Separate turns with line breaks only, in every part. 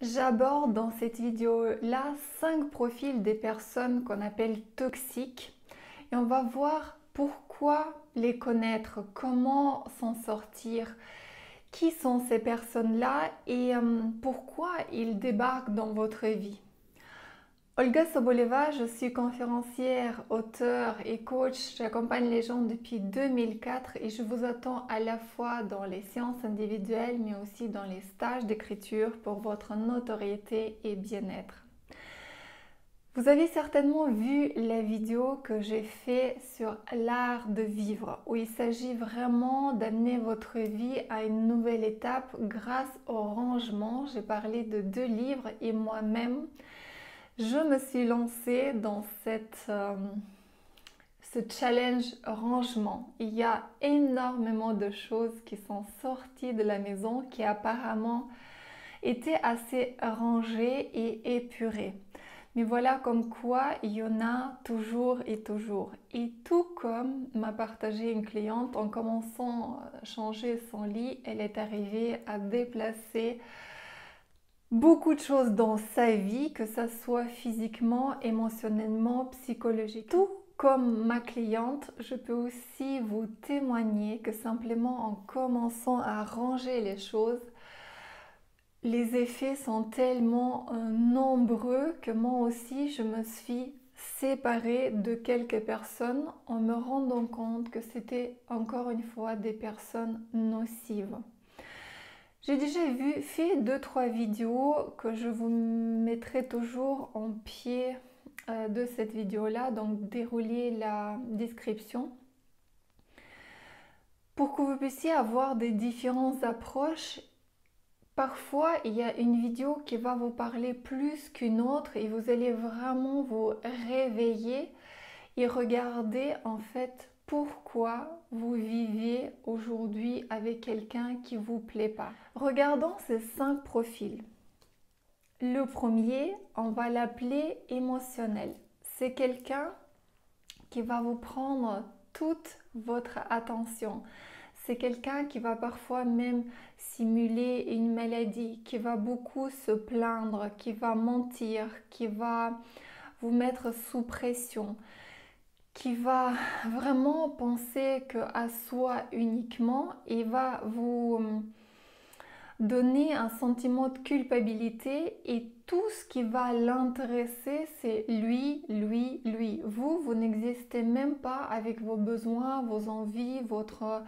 J'aborde dans cette vidéo-là 5 profils des personnes qu'on appelle toxiques et on va voir pourquoi les connaître, comment s'en sortir, qui sont ces personnes-là et pourquoi ils débarquent dans votre vie. Olga Soboleva, je suis conférencière, auteure et coach. J'accompagne les gens depuis 2004 et je vous attends à la fois dans les séances individuelles mais aussi dans les stages d'écriture pour votre notoriété et bien-être. Vous avez certainement vu la vidéo que j'ai faite sur l'art de vivre où il s'agit vraiment d'amener votre vie à une nouvelle étape grâce au rangement. J'ai parlé de 2 livres et moi-même je me suis lancée dans ce challenge rangement. Il y a énormément de choses qui sont sorties de la maison qui apparemment étaient assez rangées et épurées. Mais voilà comme quoi il y en a toujours et toujours. Et tout comme m'a partagé une cliente, en commençant à changer son lit, elle est arrivée à déplacer beaucoup de choses dans sa vie, que ça soit physiquement, émotionnellement, psychologiquement. Tout comme ma cliente, je peux aussi vous témoigner que simplement en commençant à ranger les choses, les effets sont tellement nombreux que moi aussi je me suis séparée de quelques personnes en me rendant compte que c'était encore une fois des personnes nocives. J'ai déjà fait 2-3 vidéos que je vous mettrai toujours en pied de cette vidéo-là, donc déroulez la description pour que vous puissiez avoir des différentes approches. Parfois, il y a une vidéo qui va vous parler plus qu'une autre et vous allez vraiment vous réveiller et regarder en fait pourquoi vous vivez aujourd'hui avec quelqu'un qui ne vous plaît pas. Regardons ces 5 profils. Le premier, on va l'appeler émotionnel. C'est quelqu'un qui va vous prendre toute votre attention. C'est quelqu'un qui va parfois même simuler une maladie, qui va beaucoup se plaindre, qui va mentir, qui va vous mettre sous pression, qui va vraiment penser qu'à soi uniquement et va vous donner un sentiment de culpabilité et tout ce qui va l'intéresser, c'est lui, lui, lui. Vous n'existez même pas avec vos besoins, vos envies, votre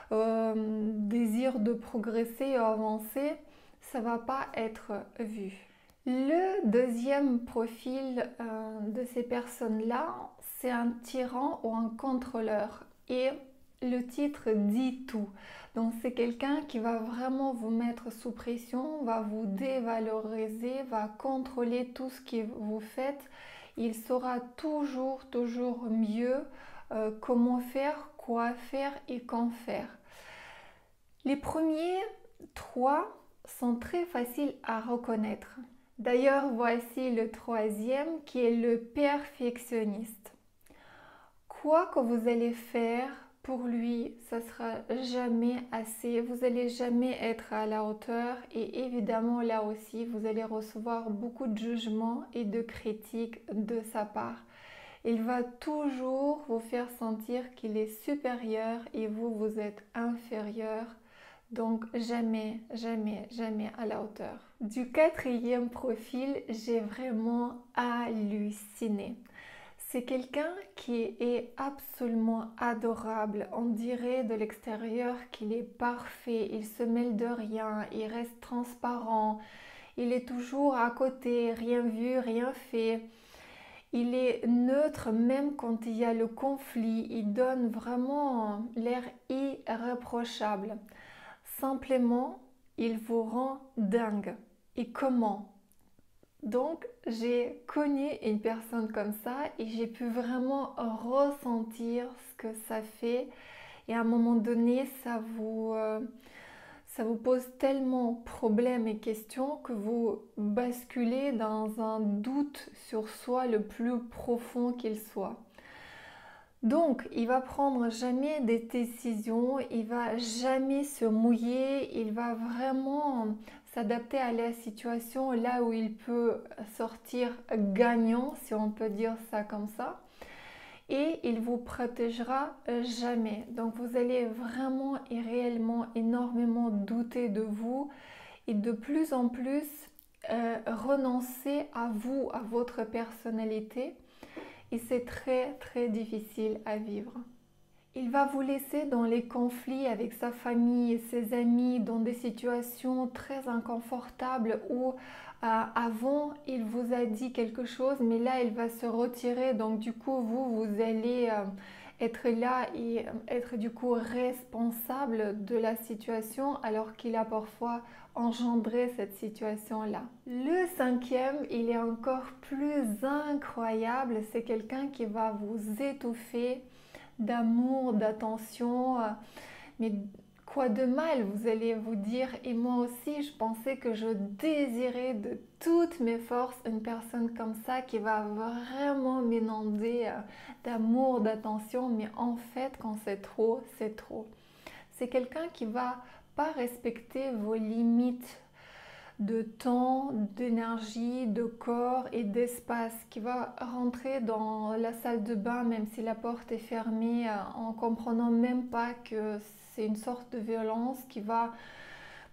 désir de progresser et avancer. Ça va pas être vu. Le deuxième profil de ces personnes-là, c'est un tyran ou un contrôleur. Et le titre dit tout. Donc c'est quelqu'un qui va vraiment vous mettre sous pression, va vous dévaloriser, va contrôler tout ce que vous faites. Il saura toujours mieux comment faire, quoi faire et quand faire. Les premiers 3 sont très faciles à reconnaître. D'ailleurs, voici le troisième qui est le perfectionniste. Quoi que vous allez faire pour lui, ça sera jamais assez. Vous n'allez jamais être à la hauteur et évidemment là aussi, vous allez recevoir beaucoup de jugements et de critiques de sa part. Il va toujours vous faire sentir qu'il est supérieur et vous êtes inférieur. Donc jamais, jamais, jamais à la hauteur. Du quatrième profil, j'ai vraiment halluciné. C'est quelqu'un qui est absolument adorable. On dirait de l'extérieur qu'il est parfait. Il se mêle de rien, il reste transparent. Il est toujours à côté, rien vu, rien fait. Il est neutre même quand il y a le conflit. Il donne vraiment l'air irréprochable. Simplement, il vous rend dingue. Et comment? Donc, j'ai connu une personne comme ça et j'ai pu vraiment ressentir ce que ça fait. Et à un moment donné, ça vous pose tellement de problèmes et questions que vous basculez dans un doute sur soi le plus profond qu'il soit. Donc, il va prendre jamais des décisions, il va jamais se mouiller, il va vraiment, s'adapter à la situation là où il peut sortir gagnant, si on peut dire ça comme ça. Et il vous protégera jamais. Donc vous allez vraiment et réellement énormément douter de vous et de plus en plus renoncer à vous, à votre personnalité. Et c'est très très difficile à vivre. Il va vous laisser dans les conflits avec sa famille et ses amis, dans des situations très inconfortables où avant il vous a dit quelque chose, mais là il va se retirer. Donc du coup vous allez être là et être du coup responsable de la situation alors qu'il a parfois engendré cette situation-là. Le cinquième, il est encore plus incroyable, c'est quelqu'un qui va vous étouffer d'amour, d'attention, mais quoi de mal, vous allez vous dire, et moi aussi je pensais que je désirais de toutes mes forces une personne comme ça qui va vraiment m'inonder d'amour, d'attention, mais en fait quand c'est trop, c'est trop. C'est quelqu'un qui va pas respecter vos limites de temps, d'énergie, de corps et d'espace, qui va rentrer dans la salle de bain même si la porte est fermée en comprenant même pas que c'est une sorte de violence, qui va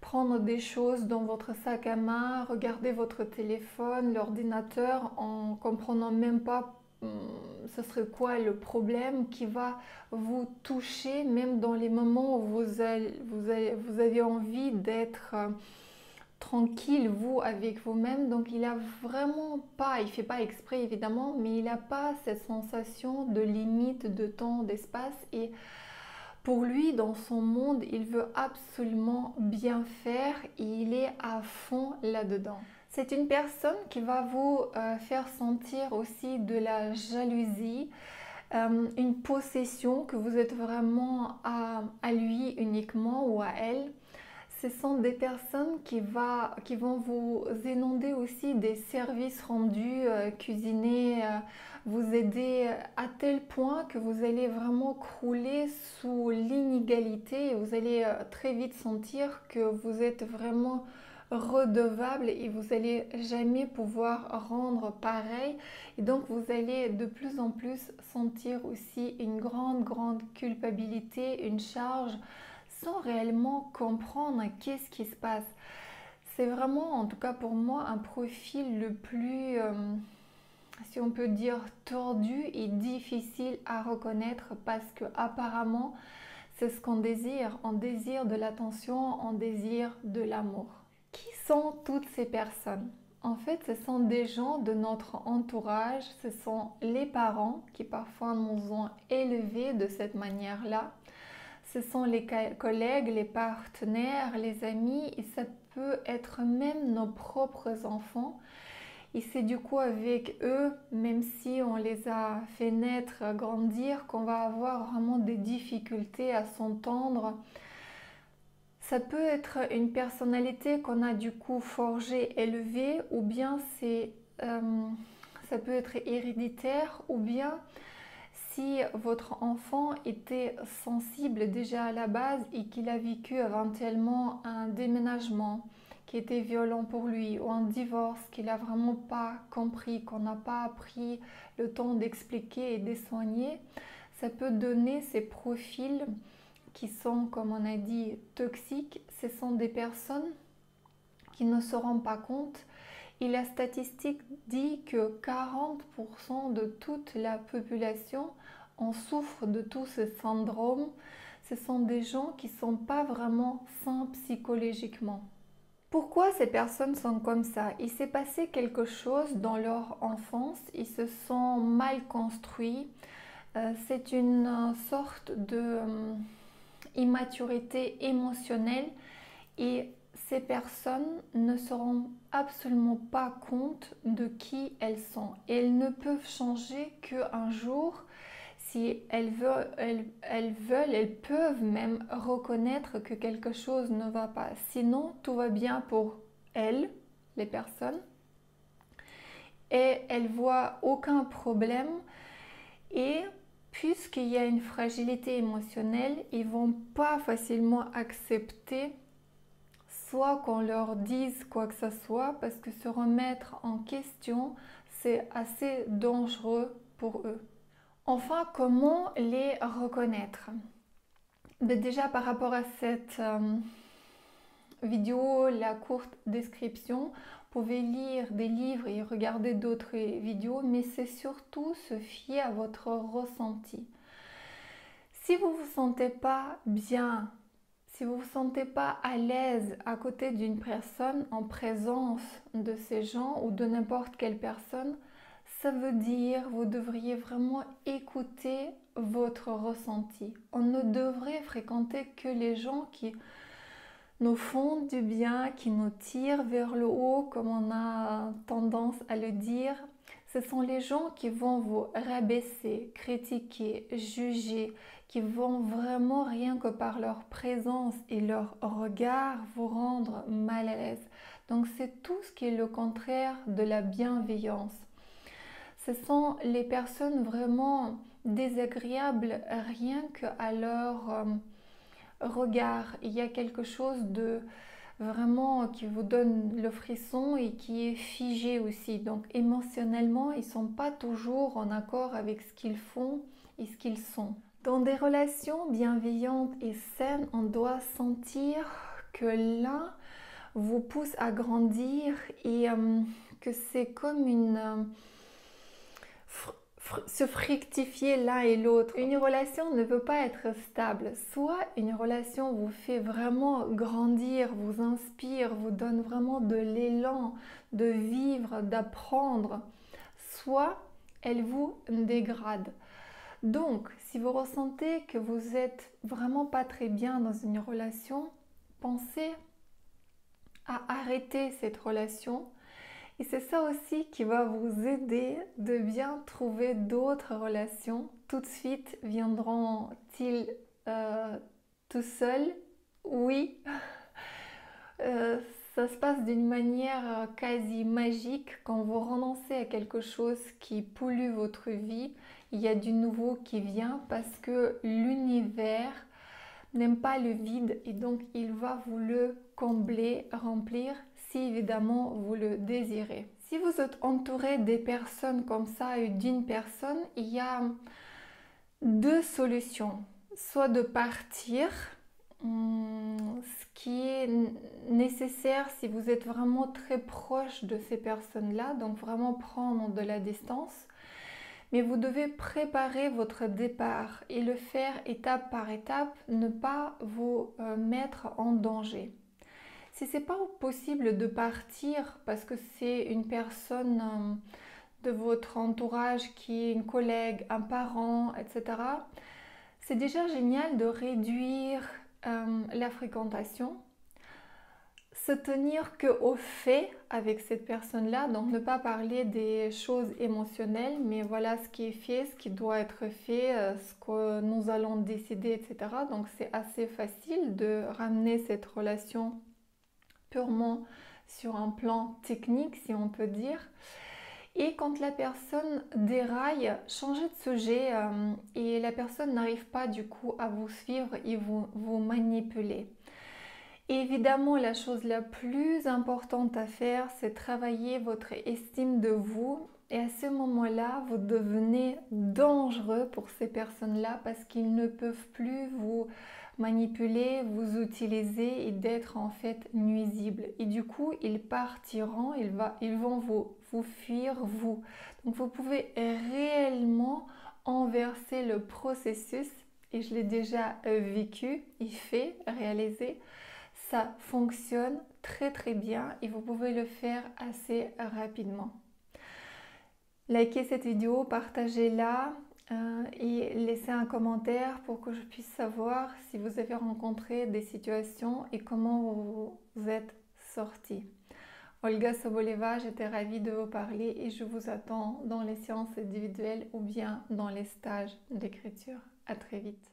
prendre des choses dans votre sac à main, regarder votre téléphone, l'ordinateur en comprenant même pas ce serait quoi le problème, qui va vous toucher même dans les moments où vous avez envie d'être tranquille, vous, avec vous-même. Donc il a vraiment pas, il fait pas exprès évidemment, mais il n'a pas cette sensation de limite de temps, d'espace. Et pour lui, dans son monde, il veut absolument bien faire et il est à fond là-dedans. C'est une personne qui va vous faire sentir aussi de la jalousie, une possession, que vous êtes vraiment à lui uniquement ou à elle. Ce sont des personnes qui vont vous inonder aussi des services rendus, cuisiner, vous aider à tel point que vous allez vraiment crouler sous l'inégalité et vous allez très vite sentir que vous êtes vraiment redevable et vous n'allez jamais pouvoir rendre pareil. Et donc vous allez de plus en plus sentir aussi une grande culpabilité, une charge, sans réellement comprendre qu'est-ce qui se passe. C'est vraiment, en tout cas pour moi, un profil le plus, si on peut dire, tordu et difficile à reconnaître parce que apparemment, c'est ce qu'on désire. On désire de l'attention, on désire de l'amour. Qui sont toutes ces personnes? En fait, ce sont des gens de notre entourage, ce sont les parents qui parfois nous ont élevés de cette manière-là. Ce sont les collègues, les partenaires, les amis et ça peut être même nos propres enfants. Et c'est du coup avec eux, même si on les a fait naître, grandir, qu'on va avoir vraiment des difficultés à s'entendre. Ça peut être une personnalité qu'on a du coup forgée, élevée, ou bien ça peut être héréditaire, ou bien si votre enfant était sensible déjà à la base et qu'il a vécu éventuellement un déménagement qui était violent pour lui ou un divorce qu'il n'a vraiment pas compris, qu'on n'a pas pris le temps d'expliquer et de soigner, ça peut donner ces profils qui sont, comme on a dit, toxiques. Ce sont des personnes qui ne se rendent pas compte. Et la statistique dit que 40% de toute la population en souffre de tout ce syndrome. Ce sont des gens qui ne sont pas vraiment sains psychologiquement. Pourquoi ces personnes sont comme ça? Il s'est passé quelque chose dans leur enfance, ils se sont mal construits. C'est une sorte de immaturité émotionnelle et ces personnes ne se rendent absolument pas compte de qui elles sont. Et elles ne peuvent changer qu'un jour. Si elles peuvent même reconnaître que quelque chose ne va pas. Sinon, tout va bien pour elles, les personnes. Et elles voient aucun problème. Et puisqu'il y a une fragilité émotionnelle, ils ne vont pas facilement accepter soit qu'on leur dise quoi que ce soit, parce que se remettre en question, c'est assez dangereux pour eux. Enfin, comment les reconnaître? Déjà par rapport à cette vidéo, la courte description, vous pouvez lire des livres et regarder d'autres vidéos, mais c'est surtout se fier à votre ressenti. Si vous ne vous sentez pas bien, si vous ne vous sentez pas à l'aise à côté d'une personne, en présence de ces gens ou de n'importe quelle personne, ça veut dire que vous devriez vraiment écouter votre ressenti. On ne devrait fréquenter que les gens qui nous font du bien, qui nous tirent vers le haut, comme on a tendance à le dire. Ce sont les gens qui vont vous rabaisser, critiquer, juger, qui vont vraiment rien que par leur présence et leur regard vous rendre mal à l'aise. Donc c'est tout ce qui est le contraire de la bienveillance. Ce sont les personnes vraiment désagréables rien qu'à leur regard. Il y a quelque chose de vraiment qui vous donne le frisson et qui est figé aussi. Donc émotionnellement, ils ne sont pas toujours en accord avec ce qu'ils font et ce qu'ils sont. Dans des relations bienveillantes et saines, on doit sentir que l'un vous pousse à grandir et que c'est comme se fructifier l'un et l'autre. Une relation ne peut pas être stable. Soit une relation vous fait vraiment grandir, vous inspire, vous donne vraiment de l'élan de vivre, d'apprendre, soit elle vous dégrade. Donc, si vous ressentez que vous êtes vraiment pas très bien dans une relation, pensez à arrêter cette relation. Et c'est ça aussi qui va vous aider de bien trouver d'autres relations. Tout de suite viendront-ils tout seuls? Oui. Ça se passe d'une manière quasi magique. Quand vous renoncez à quelque chose qui pollue votre vie, il y a du nouveau qui vient parce que l'univers n'aime pas le vide et donc il va vous le combler, remplir si évidemment vous le désirez. Si vous êtes entouré des personnes comme ça et d'une personne, il y a deux solutions. Soit de partir, ce qui est nécessaire si vous êtes vraiment très proche de ces personnes-là, donc vraiment prendre de la distance. Mais vous devez préparer votre départ et le faire étape par étape, ne pas vous mettre en danger. Si ce n'est pas possible de partir parce que c'est une personne de votre entourage qui est une collègue, un parent, etc., c'est déjà génial de réduire la fréquentation, se tenir qu'au fait avec cette personne-là, donc ne pas parler des choses émotionnelles, mais voilà ce qui est fait, ce qui doit être fait, ce que nous allons décider, etc. Donc c'est assez facile de ramener cette relation purement sur un plan technique, si on peut dire. Et quand la personne déraille, changez de sujet et la personne n'arrive pas du coup à vous suivre et vous manipuler. Évidemment, la chose la plus importante à faire, c'est travailler votre estime de vous. Et à ce moment-là, vous devenez dangereux pour ces personnes-là parce qu'ils ne peuvent plus vous manipuler, vous utiliser et d'être en fait nuisibles. Et du coup, ils partiront, ils vont vous fuir, vous. Donc, vous pouvez réellement inverser le processus. Et je l'ai déjà vécu, réalisé. Ça fonctionne très très bien et vous pouvez le faire assez rapidement. Likez cette vidéo, partagez-la et laissez un commentaire pour que je puisse savoir si vous avez rencontré des situations et comment vous êtes sortis. Olga Soboleva, j'étais ravie de vous parler et je vous attends dans les séances individuelles ou bien dans les stages d'écriture. À très vite.